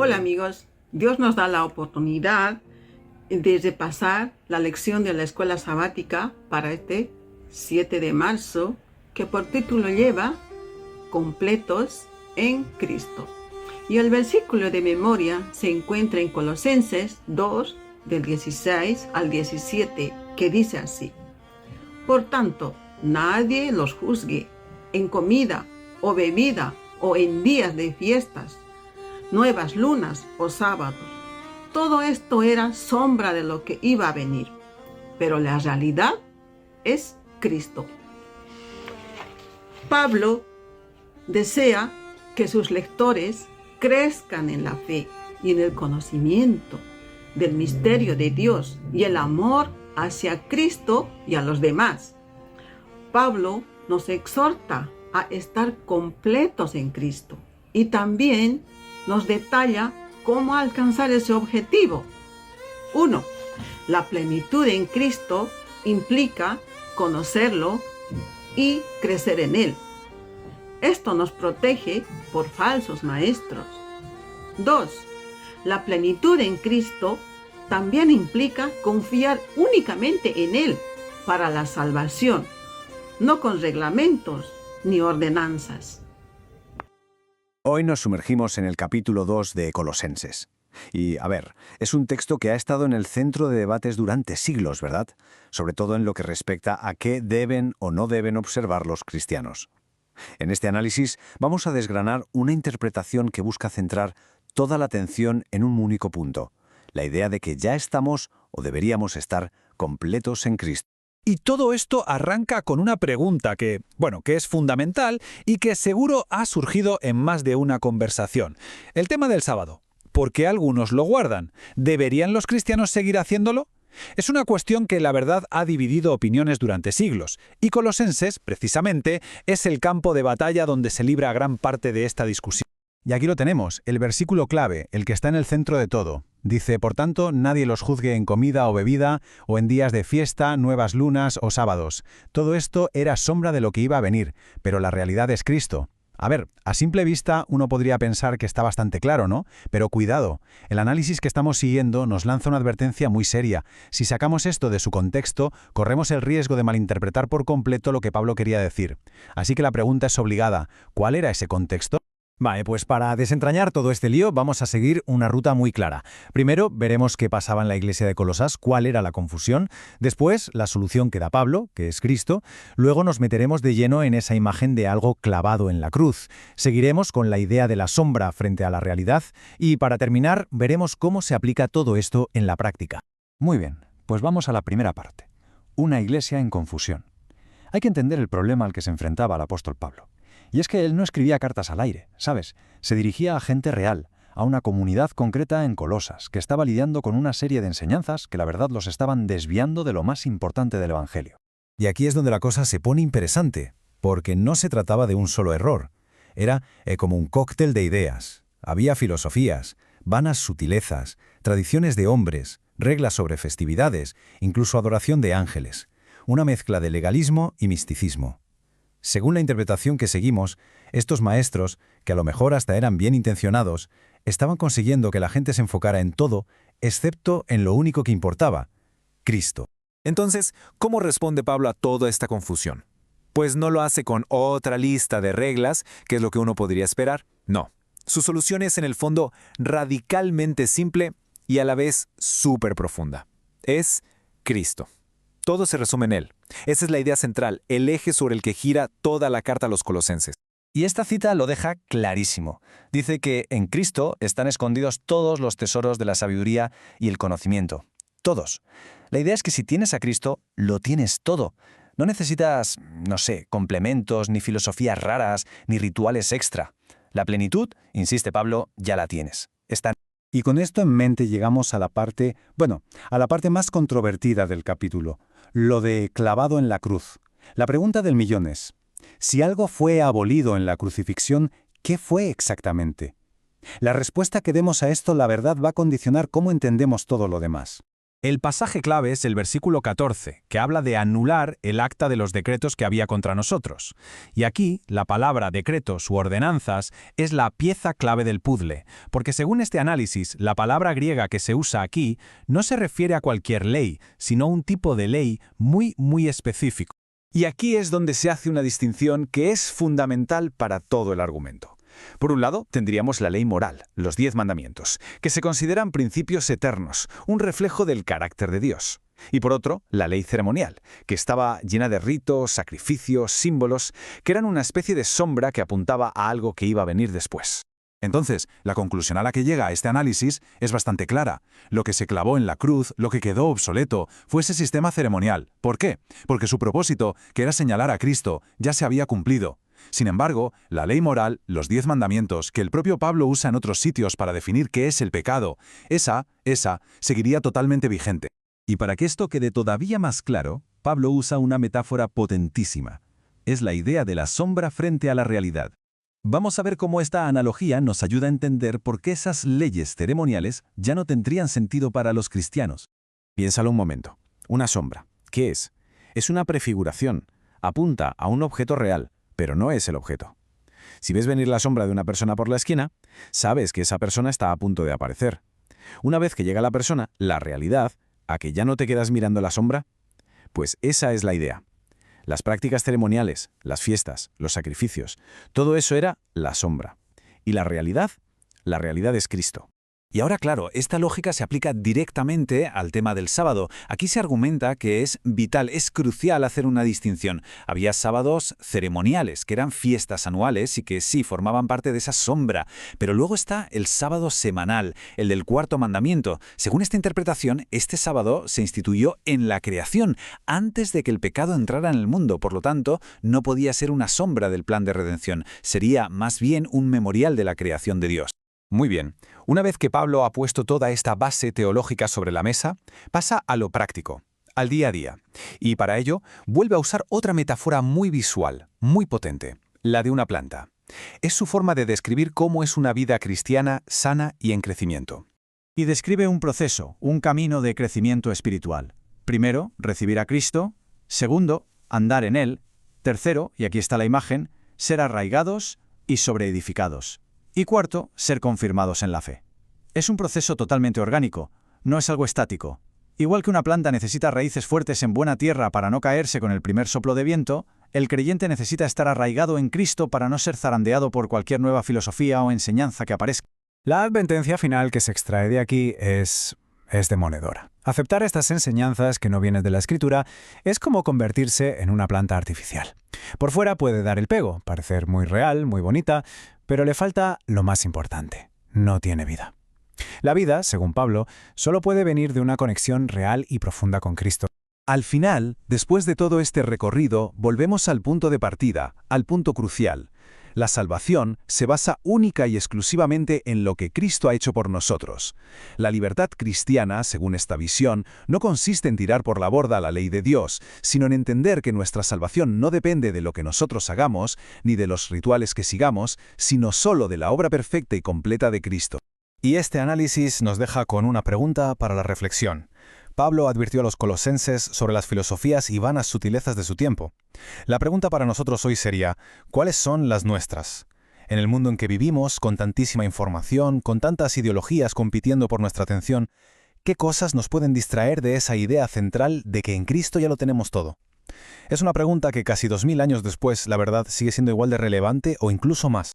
Hola amigos, Dios nos da la oportunidad de repasar la lección de la escuela sabática para este 7 de marzo, que por título lleva Completos en Cristo. Y el versículo de memoria se encuentra en Colosenses 2, del 16 al 17, que dice así: Por tanto, nadie los juzgue en comida o bebida o en días de fiestas, nuevas lunas o sábados. Todo esto era sombra de lo que iba a venir, pero la realidad es Cristo. Pablo desea que sus lectores crezcan en la fe y en el conocimiento del misterio de Dios y el amor hacia Cristo y a los demás. Pablo nos exhorta a estar completos en Cristo y también nos detalla cómo alcanzar ese objetivo. 1. La plenitud en Cristo implica conocerlo y crecer en Él. Esto nos protege por falsos maestros. 2. La plenitud en Cristo también implica confiar únicamente en Él para la salvación, no con reglamentos ni ordenanzas. Hoy nos sumergimos en el capítulo 2 de Colosenses. Y, es un texto que ha estado en el centro de debates durante siglos, ¿verdad? Sobre todo en lo que respecta a qué deben o no deben observar los cristianos. En este análisis vamos a desgranar una interpretación que busca centrar toda la atención en un único punto: la idea de que ya estamos o deberíamos estar completos en Cristo. Y todo esto arranca con una pregunta que es fundamental y que seguro ha surgido en más de una conversación. El tema del sábado. ¿Por qué algunos lo guardan? ¿Deberían los cristianos seguir haciéndolo? Es una cuestión que la verdad ha dividido opiniones durante siglos, y Colosenses, precisamente, es el campo de batalla donde se libra gran parte de esta discusión. Y aquí lo tenemos, el versículo clave, el que está en el centro de todo. Dice: por tanto, nadie los juzgue en comida o bebida, o en días de fiesta, nuevas lunas o sábados. Todo esto era sombra de lo que iba a venir, pero la realidad es Cristo. A simple vista uno podría pensar que está bastante claro, ¿no? Pero cuidado, el análisis que estamos siguiendo nos lanza una advertencia muy seria. Si sacamos esto de su contexto, corremos el riesgo de malinterpretar por completo lo que Pablo quería decir. Así que la pregunta es obligada: ¿cuál era ese contexto? Pues para desentrañar todo este lío vamos a seguir una ruta muy clara. Primero veremos qué pasaba en la iglesia de Colosas, cuál era la confusión. Después, la solución que da Pablo, que es Cristo. Luego nos meteremos de lleno en esa imagen de algo clavado en la cruz. Seguiremos con la idea de la sombra frente a la realidad. Y para terminar, veremos cómo se aplica todo esto en la práctica. Muy bien, pues vamos a la primera parte. Una iglesia en confusión. Hay que entender el problema al que se enfrentaba el apóstol Pablo. Y es que él no escribía cartas al aire, ¿sabes? Se dirigía a gente real, a una comunidad concreta en Colosas, que estaba lidiando con una serie de enseñanzas que la verdad los estaban desviando de lo más importante del Evangelio. Y aquí es donde la cosa se pone interesante, porque no se trataba de un solo error. Era como un cóctel de ideas. Había filosofías, vanas sutilezas, tradiciones de hombres, reglas sobre festividades, incluso adoración de ángeles. Una mezcla de legalismo y misticismo. Según la interpretación que seguimos, estos maestros, que a lo mejor hasta eran bien intencionados, estaban consiguiendo que la gente se enfocara en todo, excepto en lo único que importaba: Cristo. Entonces, ¿cómo responde Pablo a toda esta confusión? Pues no lo hace con otra lista de reglas, que es lo que uno podría esperar. No. Su solución es, en el fondo, radicalmente simple y a la vez súper profunda. Es Cristo. Todo se resume en Él. Esa es la idea central, el eje sobre el que gira toda la carta a los colosenses. Y esta cita lo deja clarísimo. Dice que en Cristo están escondidos todos los tesoros de la sabiduría y el conocimiento. Todos. La idea es que si tienes a Cristo, lo tienes todo. No necesitas, complementos, ni filosofías raras, ni rituales extra. La plenitud, insiste Pablo, ya la tienes. Está. Y con esto en mente llegamos a la parte más controvertida del capítulo, lo de clavado en la cruz. La pregunta del millón es: si algo fue abolido en la crucifixión, ¿qué fue exactamente? La respuesta que demos a esto, la verdad, va a condicionar cómo entendemos todo lo demás. El pasaje clave es el versículo 14, que habla de anular el acta de los decretos que había contra nosotros. Y aquí, la palabra decretos u ordenanzas es la pieza clave del puzzle, porque según este análisis, la palabra griega que se usa aquí no se refiere a cualquier ley, sino a un tipo de ley muy específico. Y aquí es donde se hace una distinción que es fundamental para todo el argumento. Por un lado, tendríamos la ley moral, los 10 mandamientos, que se consideran principios eternos, un reflejo del carácter de Dios. Y por otro, la ley ceremonial, que estaba llena de ritos, sacrificios, símbolos, que eran una especie de sombra que apuntaba a algo que iba a venir después. Entonces, la conclusión a la que llega este análisis es bastante clara. Lo que se clavó en la cruz, lo que quedó obsoleto, fue ese sistema ceremonial. ¿Por qué? Porque su propósito, que era señalar a Cristo, ya se había cumplido. Sin embargo, la ley moral, los 10 mandamientos, que el propio Pablo usa en otros sitios para definir qué es el pecado, esa seguiría totalmente vigente. Y para que esto quede todavía más claro, Pablo usa una metáfora potentísima. Es la idea de la sombra frente a la realidad. Vamos a ver cómo esta analogía nos ayuda a entender por qué esas leyes ceremoniales ya no tendrían sentido para los cristianos. Piénsalo un momento. Una sombra. ¿Qué es? Es una prefiguración. Apunta a un objeto real, pero no es el objeto. Si ves venir la sombra de una persona por la esquina, sabes que esa persona está a punto de aparecer. Una vez que llega la persona, la realidad, ¿a que ya no te quedas mirando la sombra? Pues esa es la idea. Las prácticas ceremoniales, las fiestas, los sacrificios, todo eso era la sombra. ¿Y la realidad? La realidad es Cristo. Y ahora, claro, esta lógica se aplica directamente al tema del sábado. Aquí se argumenta que es vital, es crucial hacer una distinción. Había sábados ceremoniales, que eran fiestas anuales y que sí, formaban parte de esa sombra. Pero luego está el sábado semanal, el del cuarto mandamiento. Según esta interpretación, este sábado se instituyó en la creación, antes de que el pecado entrara en el mundo. Por lo tanto, no podía ser una sombra del plan de redención. Sería más bien un memorial de la creación de Dios. Muy bien, una vez que Pablo ha puesto toda esta base teológica sobre la mesa, pasa a lo práctico, al día a día. Y para ello, vuelve a usar otra metáfora muy visual, muy potente, la de una planta. Es su forma de describir cómo es una vida cristiana sana y en crecimiento. Y describe un proceso, un camino de crecimiento espiritual. Primero, recibir a Cristo. Segundo, andar en Él. Tercero, y aquí está la imagen, ser arraigados y sobreedificados. Y cuarto, ser confirmados en la fe. Es un proceso totalmente orgánico, no es algo estático. Igual que una planta necesita raíces fuertes en buena tierra para no caerse con el primer soplo de viento, el creyente necesita estar arraigado en Cristo para no ser zarandeado por cualquier nueva filosofía o enseñanza que aparezca. La advertencia final que se extrae de aquí es demoledora. Aceptar estas enseñanzas que no vienen de la Escritura es como convertirse en una planta artificial. Por fuera puede dar el pego, parecer muy real, muy bonita, pero le falta lo más importante: no tiene vida. La vida, según Pablo, solo puede venir de una conexión real y profunda con Cristo. Al final, después de todo este recorrido, volvemos al punto de partida, al punto crucial. La salvación se basa única y exclusivamente en lo que Cristo ha hecho por nosotros. La libertad cristiana, según esta visión, no consiste en tirar por la borda la ley de Dios, sino en entender que nuestra salvación no depende de lo que nosotros hagamos, ni de los rituales que sigamos, sino solo de la obra perfecta y completa de Cristo. Y este análisis nos deja con una pregunta para la reflexión. Pablo advirtió a los colosenses sobre las filosofías y vanas sutilezas de su tiempo. La pregunta para nosotros hoy sería: ¿cuáles son las nuestras? En el mundo en que vivimos, con tantísima información, con tantas ideologías compitiendo por nuestra atención, ¿qué cosas nos pueden distraer de esa idea central de que en Cristo ya lo tenemos todo? Es una pregunta que casi 2000 años después, la verdad, sigue siendo igual de relevante o incluso más.